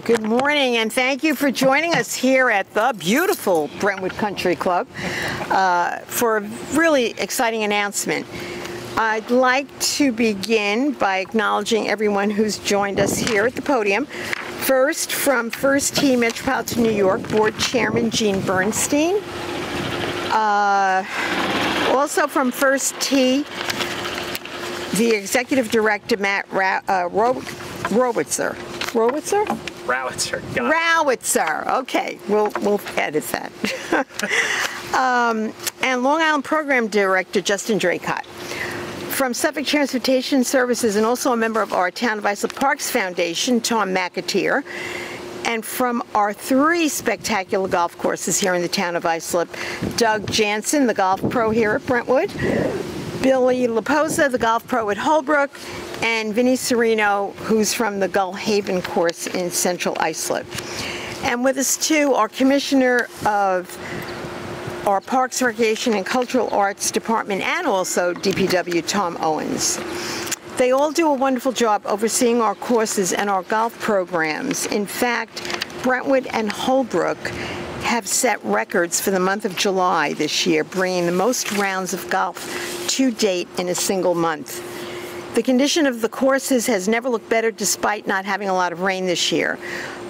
Good morning, and thank you for joining us here at the beautiful Brentwood Country Club for a really exciting announcement. I'd like to begin by acknowledging everyone who's joined us here at the podium. First, from First Tee Metropolitan New York, Board Chairman Gene Bernstein. Also from First Tee, the Executive Director, Matt Rawitzer. Rawitzer. Okay, we'll edit that. And Long Island Program Director, Justin Draycott. From Suffolk Transportation Services and also a member of our Town of Islip Parks Foundation, Tom McAteer. And from our 3 spectacular golf courses here in the Town of Islip, Doug Jansen, the golf pro here at Brentwood, Billy Laposa, the golf pro at Holbrook, and Vinny Serino, who's from the Gull Haven course in Central Islip. And with us too, our Commissioner of our Parks, Recreation, and Cultural Arts Department, and also DPW, Tom Owens. They all do a wonderful job overseeing our courses and our golf programs. In fact, Brentwood and Holbrook have set records for the month of July this year, bringing the most rounds of golf to date in a single month. The condition of the courses has never looked better despite not having a lot of rain this year.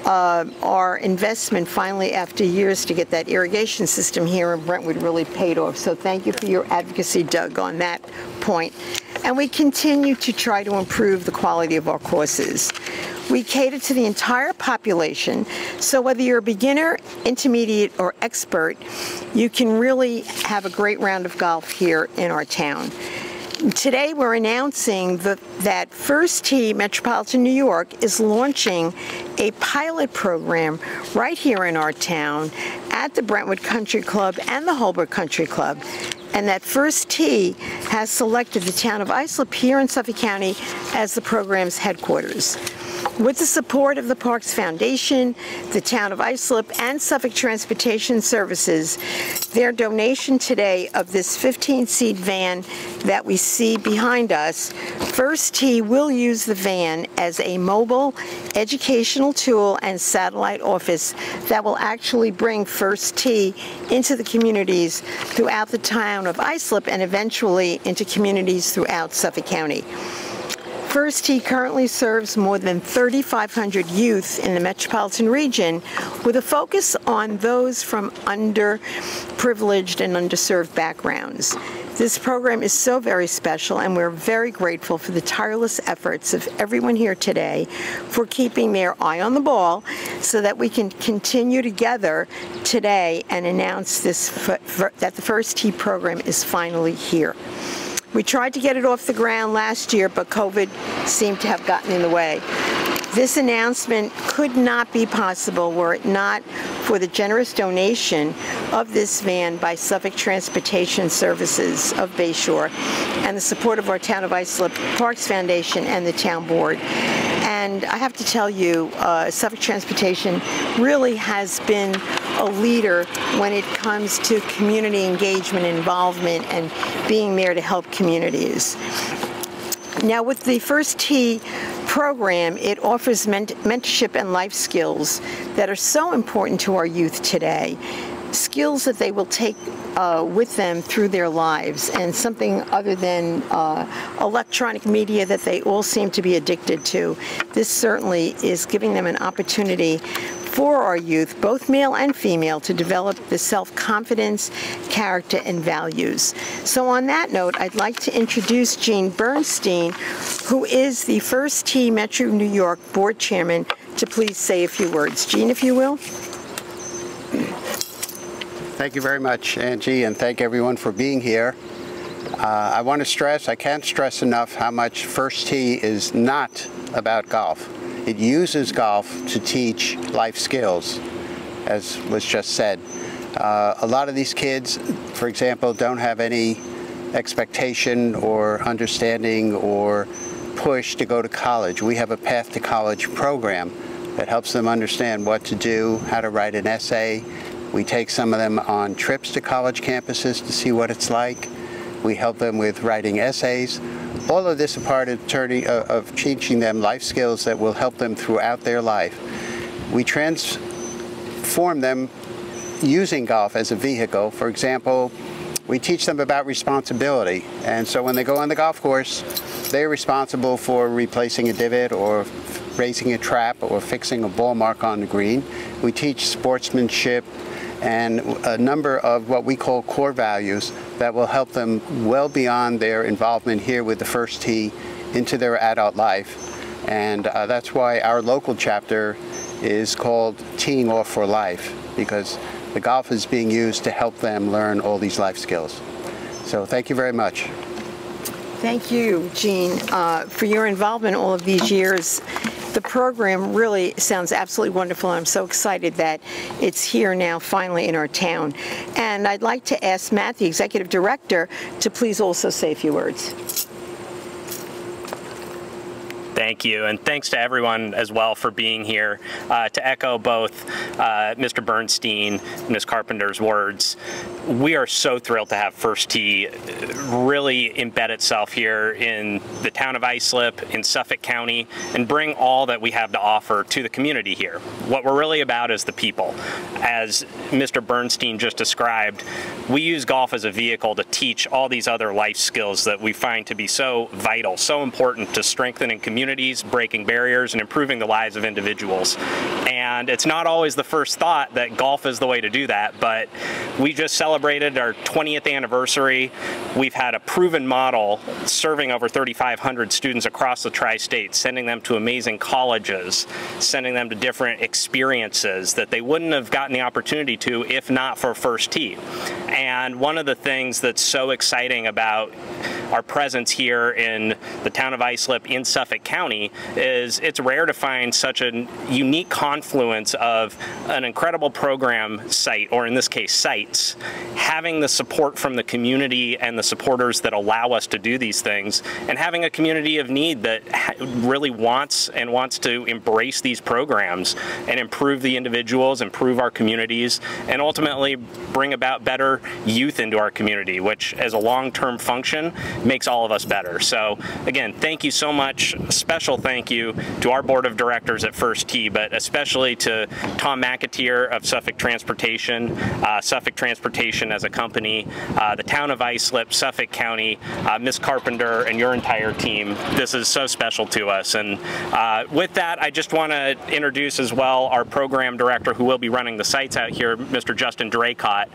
Our investment finally, after years to get that irrigation system here in Brentwood, really paid off. So thank you for your advocacy, Doug, on that point. And we continue to try to improve the quality of our courses. We cater to the entire population, so whether you're a beginner, intermediate, or expert, you can really have a great round of golf here in our town. Today we're announcing that First Tee Metropolitan New York is launching a pilot program right here in our town at the Brentwood Country Club and the Holbrook Country Club, and that First Tee has selected the Town of Islip here in Suffolk County as the program's headquarters. With the support of the Parks Foundation, the Town of Islip, and Suffolk Transportation Services, their donation today of this 15-seat van that we see behind us, First Tee will use the van as a mobile educational tool and satellite office that will actually bring First Tee into the communities throughout the Town of Islip and eventually into communities throughout Suffolk County. First Tee currently serves more than 3,500 youth in the metropolitan region with a focus on those from underprivileged and underserved backgrounds. This program is so very special, and we're very grateful for the tireless efforts of everyone here today for keeping their eye on the ball so that we can continue together today and announce this that the First Tee program is finally here. We tried to get it off the ground last year, but COVID seemed to have gotten in the way. This announcement could not be possible were it not for the generous donation of this van by Suffolk Transportation Services of Bayshore and the support of our Town of Islip Parks Foundation and the Town Board. And I have to tell you, Suffolk Transportation really has been a leader when it comes to community engagement, involvement, and being there to help communities. Now, with the First Tee program, it offers mentorship and life skills that are so important to our youth today. Skills that they will take with them through their lives, and something other than electronic media that they all seem to be addicted to. This certainly is giving them an opportunity for our youth, both male and female, to develop the self-confidence, character, and values. So on that note, I'd like to introduce Gene Bernstein, who is the First Tee Metro New York Board Chairman, to please say a few words. Gene, if you will. Thank you very much, Angie, and thank everyone for being here. I want to stress, I can't stress enough how much First Tee is not about golf. It uses golf to teach life skills, as was just said. A lot of these kids, for example, don't have any expectation or understanding or push to go to college. We have a Path to College program that helps them understand what to do, how to write an essay. We take some of them on trips to college campuses to see what it's like. We help them with writing essays. All of this is part of teaching them life skills that will help them throughout their life. we transform them using golf as a vehicle. For example, we teach them about responsibility, and so when they go on the golf course, they're responsible for replacing a divot or raising a trap or fixing a ball mark on the green. We teach sportsmanship and a number of what we call core values that will help them well beyond their involvement here with the first tee into their adult life. And that's why our local chapter is called Teeing Off for Life, because the golf is being used to help them learn all these life skills. So thank you very much. Thank you, Gene, for your involvement all of these years. The program really sounds absolutely wonderful. I'm so excited that it's here now finally in our town. And I'd like to ask Matt, the Executive Director, to please also say a few words. Thank you, and thanks to everyone as well for being here. To echo both Mr. Bernstein and Ms. Carpenter's words, we are so thrilled to have First Tee really embed itself here in the town of Islip, in Suffolk County, and bring all that we have to offer to the community here. What we're really about is the people. As Mr. Bernstein just described, we use golf as a vehicle to teach all these other life skills that we find to be so vital, so important to strengthening communities, breaking barriers, and improving the lives of individuals. And it's not always the first thought that golf is the way to do that, but we just celebrated our 20th anniversary. We've had a proven model serving over 3,500 students across the tri-state, sending them to amazing colleges, sending them to different experiences that they wouldn't have gotten the opportunity to if not for First Tee. And one of the things that's so exciting about our presence here in the town of Islip in Suffolk County is it's rare to find such a unique confluence of an incredible program site, or in this case sites, having the support from the community and the supporters that allow us to do these things, and having a community of need that really wants to embrace these programs and improve the individuals, improve our communities, and ultimately bring about better youth into our community, which as a long-term function makes all of us better. So again, thank you so much. A special thank you to our board of directors at First Tee, but especially to Tom McAteer of Suffolk Transportation as a company, the town of Islip, Suffolk County, Ms. Carpenter, and your entire team. This is so special to us. And with that, I just want to introduce as well our program director who will be running the sites out here, Mr. Justin Draycott,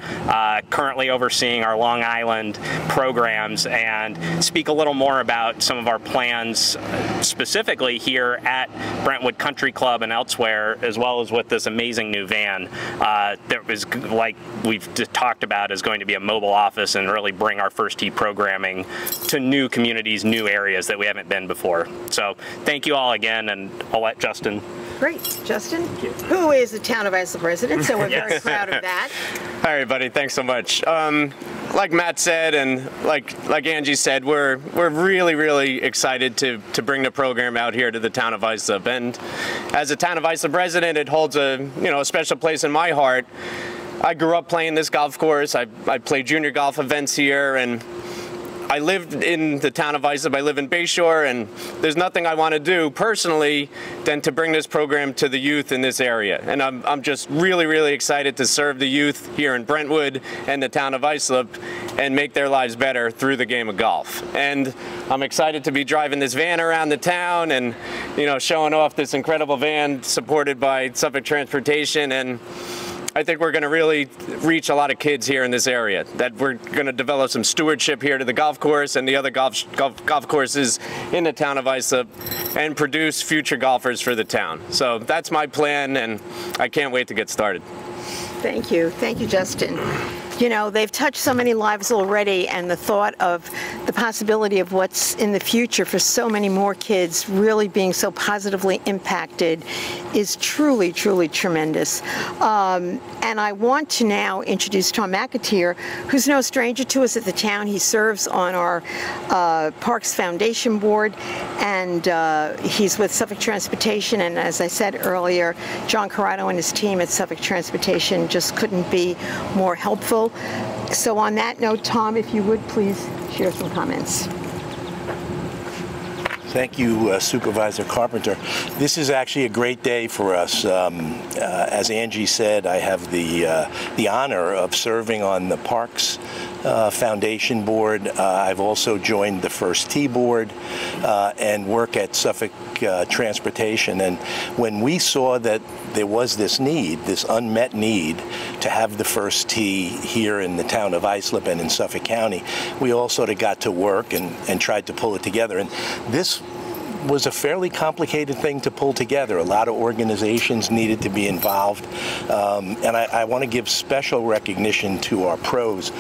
currently overseeing our Long Island programs, and speak a little more about some of our plans specifically here at Brentwood Country Club and elsewhere, as well as with this amazing new van that is, like we've talked about, is going to be a mobile office and really bring our First Tee programming to new communities, new areas that we haven't been before. So thank you all again, and I'll let Justin. Great. Justin, who is a town of Islip resident, so we're very proud of that. Hi everybody, thanks so much. Like Matt said, and like Angie said, we're really excited to bring the program out here to the town of Islip. And as a town of Islip resident, it holds a special place in my heart. I grew up playing this golf course. I played junior golf events here, and I lived in the town of Islip. I live in Bayshore, and there's nothing I want to do personally than to bring this program to the youth in this area. And I'm just really excited to serve the youth here in Brentwood and the town of Islip and make their lives better through the game of golf. And I'm excited to be driving this van around the town and showing off this incredible van supported by Suffolk Transportation. And I think we're going to really reach a lot of kids here in this area, that we're going to develop some stewardship here to the golf course and the other golf courses in the town of Islip, and produce future golfers for the town. So that's my plan, and I can't wait to get started. Thank you, Justin. They've touched so many lives already, and the thought of the possibility of what's in the future for so many more kids really being so positively impacted is truly tremendous. And I want to now introduce Tom McAteer, who's no stranger to us at the town. He serves on our Parks Foundation Board, and he's with Suffolk Transportation. And as I said earlier, John Corrado and his team at Suffolk Transportation just couldn't be more helpful. So on that note, Tom, if you would please share some comments. Thank you, Supervisor Carpenter. This is actually a great day for us. As Angie said, I have the honor of serving on the Parks Foundation Board. I've also joined the First Tee Board and work at Suffolk Transportation. And when we saw that there was this need, this unmet need, to have the First Tee here in the town of Islip and in Suffolk County, we all sort of got to work and tried to pull it together. And this was a fairly complicated thing to pull together. A lot of organizations needed to be involved, and I want to give special recognition to our pros.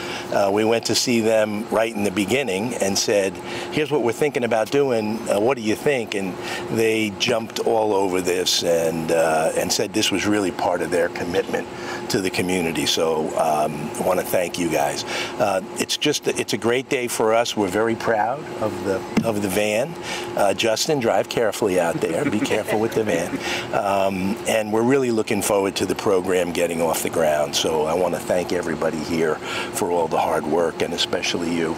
We went to see them right in the beginning and said, here's what we're thinking about doing, what do you think? And they jumped all over this and said this was really part of their commitment to the community. So I want to thank you guys. It's a great day for us. We're very proud of the van. Justin, drive carefully out there. Be careful with the van. And we're really looking forward to the program getting off the ground. So I want to thank everybody here for all the hard work, and especially you,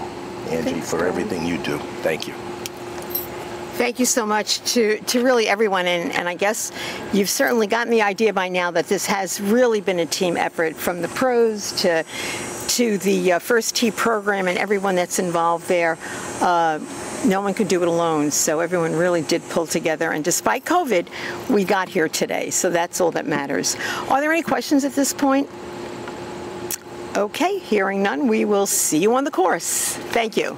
Angie, for everything you do. Thank you. Thank you so much to really everyone, and I guess you've certainly gotten the idea by now that this has really been a team effort, from the pros to the First Tee program and everyone that's involved there. No one could do it alone, so everyone really did pull together, and despite COVID, we got here today, so that's all that matters. Are there any questions at this point? Okay, hearing none, we will see you on the course. Thank you.